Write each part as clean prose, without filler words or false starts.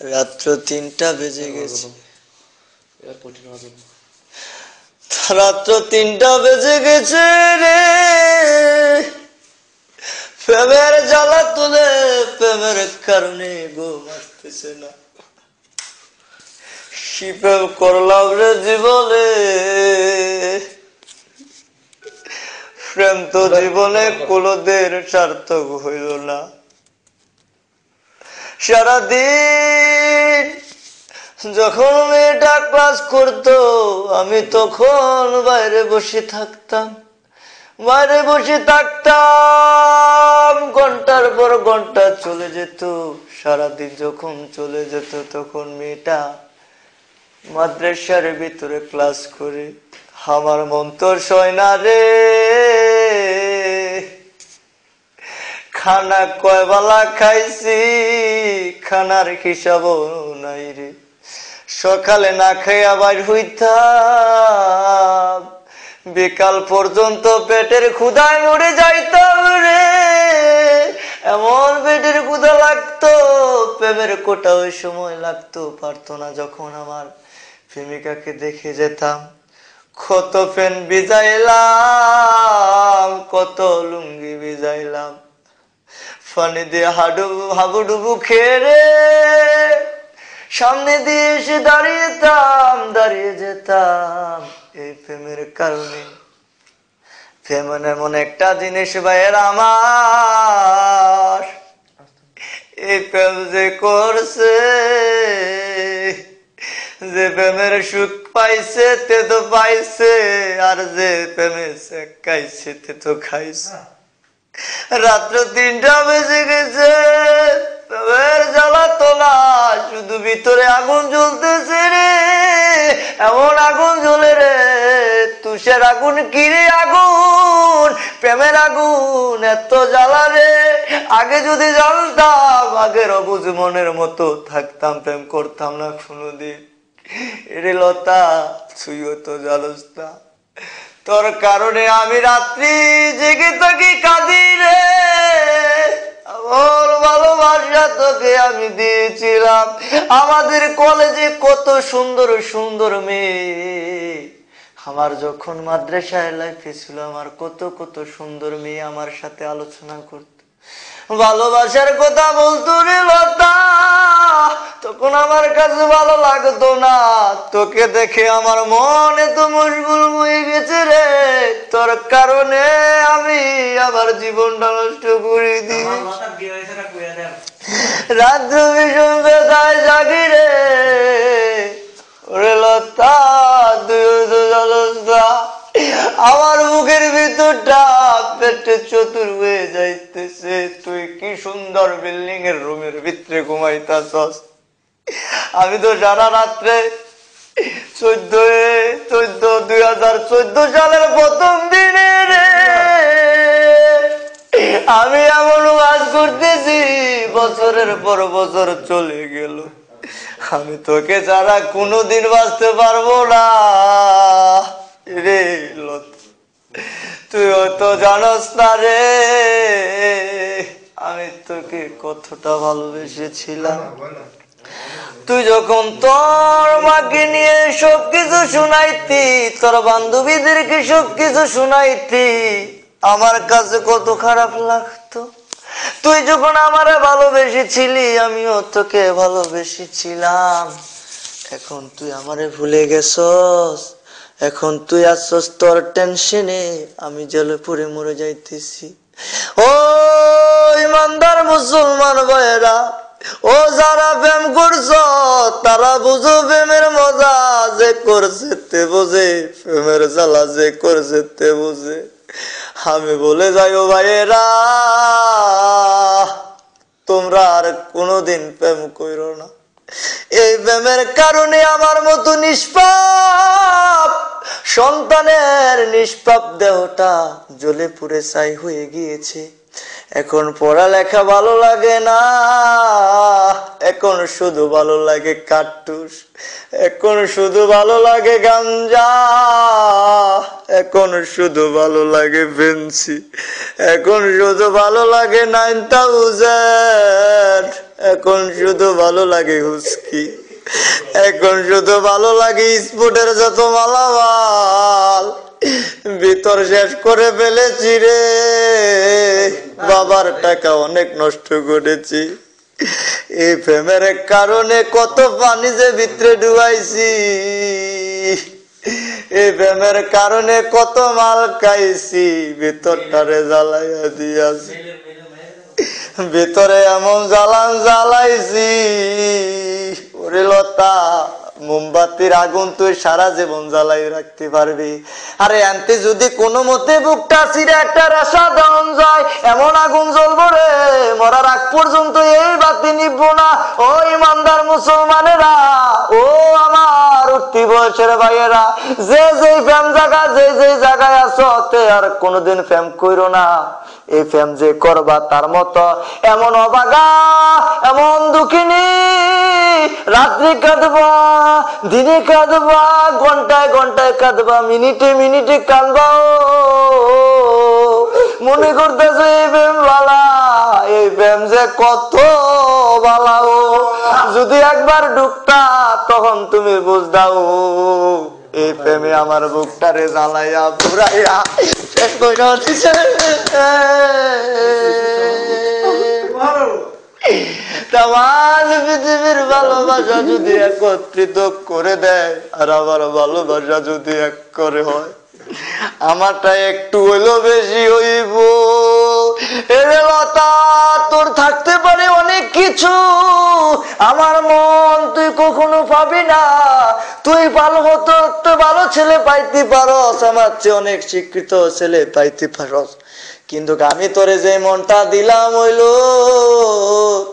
রাত্র ৩টা বেজে গেছে। রাত্র ৩টা বেজে গেছে রে, প্রেমের জ্বালা তুলে প্রেমের কারণে ঘুম আসতেছে না। কি প্রেম করলাম রে জীবনে, প্রেম তো জীবনে কোনদিন সার্থক হইল না। সারাদিন যখন মেয়েটা ক্লাস করতো আমি তখন বাইরে বসে থাকতাম, ঘন্টার পর ঘন্টা চলে যেত। সারাদিন যখন চলে যেত তখন মেয়েটা মাদ্রাসার ভিতরে ক্লাস করে। আমার মন তো সয় না রে, খানা কয় বেলা খাইছি খানার হিসাবও নাই রে। সকালে না খাইয়া বাইর হইতাম, বিকাল পর্যন্ত পেটের ক্ষুধায় মরে যাইতাম রে। এমন পেটের ক্ষুধা লাগতো, প্রেমের কোটা ওই সময় লাগতো পারতো না। যখন আমার প্রেমিকাকে দেখে যেতাম, কত ফ্যান ভিজাইলাম, কত লুঙ্গি ভিজাইলাম, পানি দিয়ে হাবুডুবু খেয়ে রে সামনে দিয়ে এসে দাঁড়িয়ে যেতাম। এই প্রেমের কারণে। প্রেম এমন একটা জিনিস ভাইয়ের আমার, এই প্রেম যে করছে, যে প্রেমের সুখ পাইছে তে তো পাইছে, আর যে প্রেমে খাইছে তে তো খাইছে। রাত্র ৩টা বেজে গেছে, প্রেমের জ্বালা তোলা, শুধু ভিতরে আগুন জ্বলতেছে রে। এমন আগুন জ্বলে রে, তুষের আগুন কিরে আগুন, প্রেমের আগুন এত জ্বালা রে। আগে যদি জানতাম, আগের অবুঝ মনের মতো থাকতাম, প্রেম করতাম না কোনোদিন। এরে লতা, তুইও তো জানোস না, তোর কারণে আমি রাত্রি জেগে থাকি কাঁদি রে। আমার ভালোবাসা তোকে আমি দিয়েছিলাম। আমাদের কলেজে কত সুন্দর সুন্দর মেয়ে, আমার যখন মাদ্রাসায় লাইফে ছিল, আমার কত কত সুন্দর মেয়ে আমার সাথে আলোচনা করত, ভালোবাসার কথা বলতো রে লতা। তখন আমার কাছে ভালো লাগতো না, তোকে দেখে আমার মন এত মশগুল হয়ে গেছে রে। তোর কারণে আমি আমার জীবনটা নষ্ট করে দিই। রাত্র ভীষণ বেদায় জাগি রে, ওরে লতা তুই তো জানোস না, আমার মুখের ভিতরটা পেটে চতুর হয়ে যাইতেছে। তুই কি সুন্দর বিল্ডিং এর রুমের ভিতরে ঘুমাইতাছস, আমি তো সারা রাত্রে 2014 সালের প্রথম দিনে রে আমি এমন ওয়াজ করতেছি, বছরের পর বছর চলে গেল, আমি তোকে ছাড়া কোনোদিন বাঁচতে পারবো না রে লতা। তুই তো জানোস না রে, আমি তোকে কতটা ভালোবেসেছিলাম। তুই যখন তোর মাকে নিয়ে সবকিছু শুনাইতি, তোর বান্ধবীদেরকে সবকিছু শুনাইতি, আমার কাছে কত খারাপ লাগতো। তুই যখন আমারে ভালোবেসেছিলি, আমিও তোকে ভালোবেসেছিলাম। এখন তুই আমারে ভুলে গেছস, এখন তুই আসছস তোর টেনশনে, আমি জেলে পুরে মরে যাইতেছি। ও ইমানদার মুসলমান ভাইয়েরা, ও যারা প্রেম করছ তারা বুঝো প্রেমের মজা, যে করছে তে বোঝে, প্রেমের জ্বালা যে করছে তে বোঝে। আমি বলে যাই ও ভাইয়েরা, তোমরা আর কোনোদিন প্রেম করো না। এই প্রেমের কারণে আমার মতো নিষ্পাপ সন্তানের নিষ্পাপ দেহটা জ্বলে পুড়ে ছাই হয়ে গিয়েছে। এখন পড়ালেখা ভালো লাগে না, এখন শুধু ভালো লাগে কাট্টুস, এখন শুধু ভালো লাগে গাঞ্জা, এখন শুধু ভালো লাগে ফেন্সি, এখন শুধু ভালো লাগে 9000, এখন শুধু ভালো লাগে হুস্কি, এখন শুধু ভালো লাগে স্পোর্টের যত মালামাল ভিতর শেষ করে ফেলেছি রে। বাবার টাকা অনেক নষ্ট করেছি, এই প্রেমের কারণে কত পানি যে ভিতরে ডুবাইছি, এই প্রেমের কারণে কত মাল খাইছি, ভিতরটারে জ্বালাইয়া দিয়াছি, ভিতরে এমন জ্বালান জ্বালাইছি। ওরে লতা, মোমবাতির আগুন তুই সারা জীবন জ্বালাই রাখতে পারবি, আরে আনতে যদি কোনো মতে বুকটা ছিঁড়ে একটা রেশা দেওয়া যায়, এমন আগুন জ্বলবো রে, মরার আগ পর্যন্ত এই বাতি নিব না। ও ইমানদার মুসলমানেরা, ও আমার উঠতি বয়সের ভাইয়েরা, যে যেই ফ্যাম জায়গা, যে যেই জায়গায় আছো, আর কোনোদিন ফ্যাম কইরো না। এই ফ্যাম যে করবা তার মতো এমন অবাগা, এমন দুঃখিনী, রাত্রি কাঁদবা, দিনে কাঁদবা, ঘন্টায় ঘন্টায় কাঁদবা, মিনিটে মিনিটে কাঁদবা। মনে করতেছে এই প্রেম বালা, এই প্রেম যে কত বালা। ও যদি একবার ঢুকতা তখন তুমি বুঝদাও, এই প্রেমে আমার বুকটারে জ্বালাইয়া পুরাইয়া শেষ কইরা দিছে। তামাম পৃথিবীর ভালোবাসা যদি একত্রিত করে দেয়, আর আমার ভালোবাসা যদি এক করে হয়, আমারটা একটু হইলো বেশি হইব। এরে লতা, তোর থাকতে পারে অনেক কিছু, আমার মন তুই কখনো পাবি না। তুই ভালো হতো, ভালো ছেলে পাইতে পারস, আমার চেয়ে অনেক শিক্ষিত ছেলে পাইতে পারস, কিন্তু আমি তোরে যে মনটা দিলাম হইলো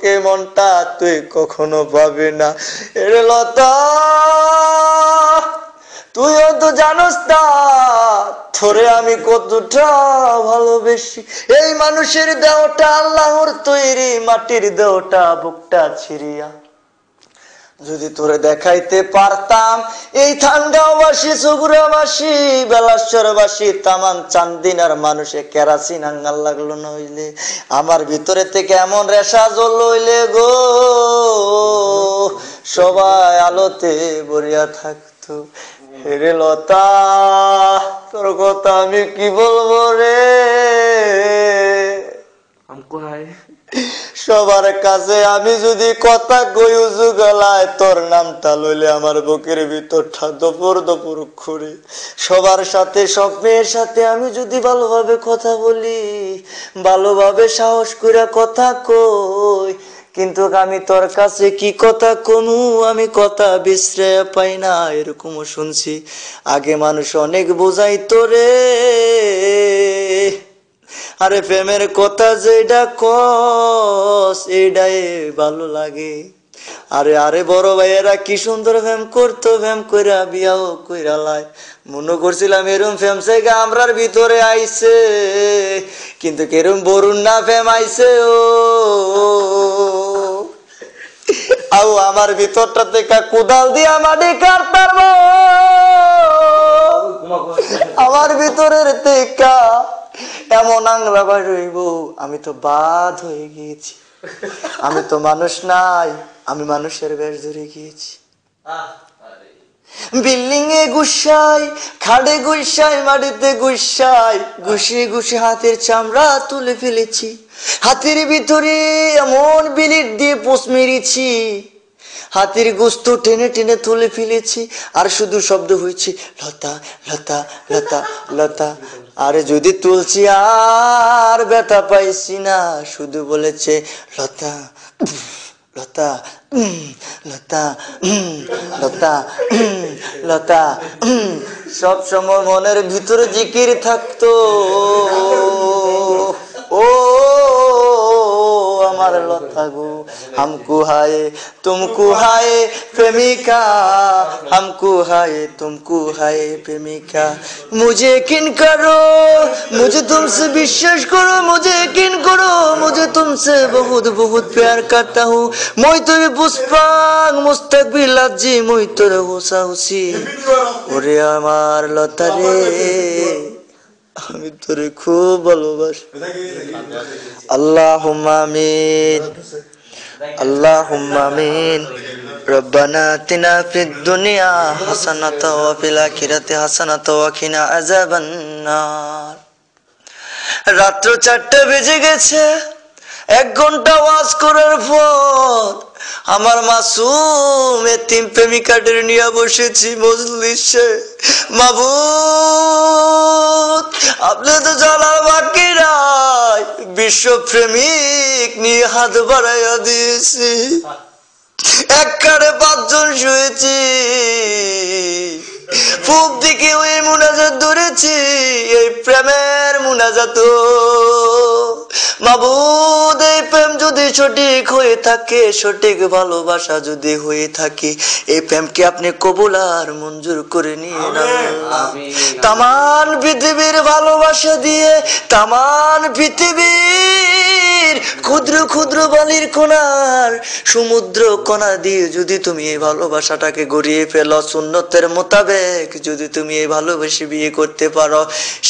কে মনটা তুই কখনো পাবি না। এরে লতা, তুইও তো জানোস না তোরে আমি কতটা ভালোবেসি। এই মানুষের দেহটা আল্লাহর তৈরি, মাটির দেহটা বুকটা ছিড়িয়া যদি তোরে দেখাইতে পারতাম, এই ঠান্ডাবাসী, চগুড়াবাসী, বেলাশ্বরবাসী, তামান চান্দিনার মানুষে কেরাসিন আঙ্গাল লাগলো না হইলে, আমার ভিতরে থেকে এমন রেশা জ্বল হইলে গো, সবাই আলোতে ভরিয়া থাকতো। হেরে লতা, তোর কথা আমি কি বলবো রে, সবার কাছে আমি যদি কথা কই উজু গলায়, তোর নামটা লইলে আমার বুকের ভিতরটা দপর দপর করে। সবার সাথে, সব মেয়ের সাথে আমি যদি ভালোভাবে কথা বলি, ভালোভাবে সাহস করে কথা কই, কিন্তু আমি তোর কাছে কি কথা কমু, আমি কথা বিশ্রয় পাই না, এরকমও শুনছি। আগে মানুষ অনেক বোঝাইতো রে, আরে প্রেমের কথা যেটা কস এটাই ভালো লাগে। আরে আরে বড় ভাইয়েরা কি সুন্দর প্রেম করতো, প্রেম কইরা বিয়াও কইরা লাই। মনে করছিলাম এরম প্রেম জায়গা আমরার ভিতরে আইছে, কিন্তু কেরম বরুণ না প্রেম আইছে। ও আও আমার ভিতরটা থেকে কোদাল দিয়া মাটি কাটতার, আমার ভিতরের থেকে এমন আংলা বার হইব, আমি তো বাদ হয়ে গিয়েছি, আমি তো মানুষ নাই, আমি মানুষের বেশ ধরে গিয়েছি। বিল্ডিং এ গুসাই, খাড়ে গুসাই, মাটিতে গুসাই, ঘুষিয়ে ঘুষিয়ে হাতের চামড়া তুলে ফেলেছি, হাতের ভিতরে এমন বিলিট দিয়ে পোষ মেরেছি, হাতের গোস্ত টেনে টেনে তুলে ফেলেছি, আর শুধু শব্দ হয়েছে লতা লতা লতা লতা। আরে যদি তুলছি আর ব্যথা পাইছি না, শুধু বলেছে লতা লতা লতা লতা লতা। সব সময় মনের ভিতরে জিকির থাকতো, ও আমার লতা গো, हमको हाय तुमको हाय प्रेमिका, हमको हाय तुमको हाय प्रेमिका। मुझे यकीन करो, मुझे तुमसे विश्वास करो, मुझे यकीन करो, मुझे तुमसे बहुत बहुत प्यार करता हूँ। मैं তোরে পুষ্পাং মুস্তাকবিল আজি, মই তোরে হোসা হুসি। ওরে আমার লতা রে, আমি তোরে খুব ভালোবাসি। আল্লাহুম্মা আমিন। আল্লাহুম্মা আমিন। রব্বানা আতিনা ফিদ দুনিয়া হাসানাতাও ওয়া ফিল আখিরাতি হাসানাতাও ওয়া কিনা আযাবান নার। রাত্র 4টা বেজে গেছে। 1 ঘন্টা ওয়াজ করার পর আমার মাসুম এতিম প্রেমিকাদের নিয়ে বসেছি মজলিসে। মাবুদ, আপনি তো জানার বাকি নাই, বিশ্ব প্রেমিক নিয়ে হাত বাড়াইয়া দিয়েছি। এক কারে 5 জন শুয়েছি। পূব দিকে ওই মুনাজাত ধরেছি, এই প্রেমের মুনাজাত। মাবুদ, এই প্রেম যদি সঠিক হয়ে থাকে, সঠিক ভালোবাসা যদি হয়ে থাকে, এই প্রেমকে আপনি কবুল আর মঞ্জুর করে নিয়ে নেন। তামান পৃথিবীর ভালোবাসা দিয়ে, তামান পৃথিবীর ক্ষুদ্র ক্ষুদ্র বালির কণার সমুদ্র কণা দিয়ে যদি তুমি এই ভালোবাসাটাকে গড়িয়ে ফেলো, সুন্নতের মোতাবেক যদি তুমি এই ভালোবেসে বিয়ে করতে পারো,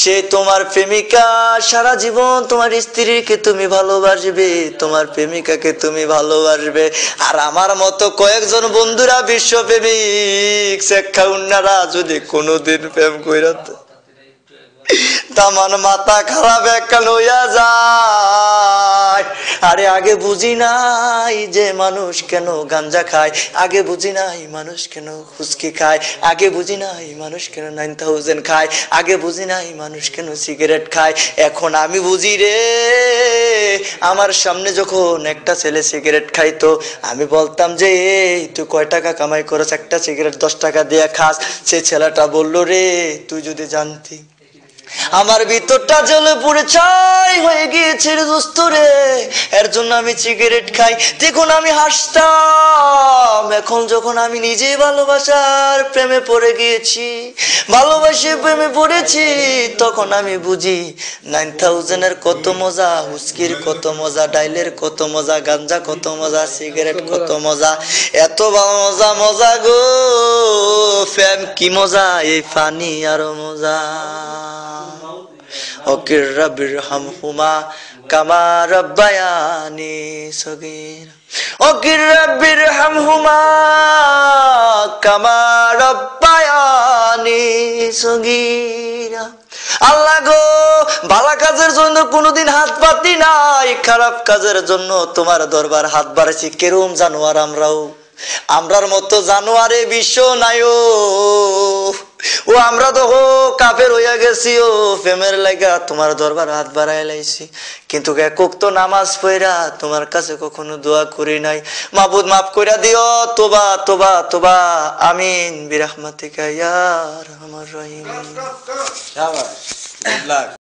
সে তোমার প্রেমিকা। সারা জীবন তোমার স্ত্রীকে তুমি ভালোবাসবে, তোমার প্রেমিকাকে তুমি ভালোবাসবে। আর আমার মতো কয়েকজন বন্ধুরা বিশ্বপ্রেমিক শেখা উন্নারা যদি কোনোদিন প্রেম কইরা তামান মাথা খারাপ একখান হইয়া যায়। আরে আগে বুঝি নাই যে মানুষ কেন গাঞ্জা খায়, আগে বুঝি নাই মানুষ কেন হুস্কি খায়, আগে বুঝি নাই মানুষ কেন 9000 খায়, আগে বুঝি নাই মানুষ কেন সিগারেট খায়। এখন আমি বুঝি রে। আমার সামনে যখন একটা ছেলে সিগারেট খাইতো, আমি বলতাম যে এই তুই কয় টাকা কামাই করছ, একটা সিগারেট 10 টাকা দিয়ে খাস। সে ছেলেটা বলল, রে তুই যদি জানতি আমার ভিতরটা জ্বলে পুড়ে ছাই হয়ে গিয়েছে রে দোস্ত রে, এর জন্য আমি সিগারেট খাই। দেখুন আমি হাসতাম। এখন যখন আমি নিজে ভালোবাসার প্রেমে পড়ে গিয়েছি, ভালোবাসে প্রেমে পড়েছি, তখন আমি বুঝি 9000 কত মজা, হুস্কির কত মজা, ডাইলের কত মজা, গাঞ্জা কত মজা, সিগারেট কত মজা। এত মজা মজা গো, প্রেম কি মজা, এই পানি আরো মজা। ওকির রাব্বির হামহুমা কামা রাব্বায়ানি সগীরা, ওকির রাব্বির হামহুমা কামা রাব্বায়ানি সগীরা। আল্লাহ গো, ভালো কাজের জন্য কোনোদিন হাত পাতি নাই, খারাপ কাজের জন্য তোমার দরবার হাত বাড়াইছি। কেরম জানোয়ার আমরাও, আমরার মতো জানোয়ারে বিশ্ব নাই ও। আমরা তো কাফের হইয়া গেছি ও, প্রেমের লাগা তোমার দরবার হাত বাড়াই লাইছি, কিন্তু একক তো নামাজ পড়া তোমার কাছে কখনো দোয়া করি নাই। মাবুদ মাফ কইরা দিও, তোবা তোবা তোবা, আমিন বিরহমাতিকা ইয়া আরহামার রাহিমিন।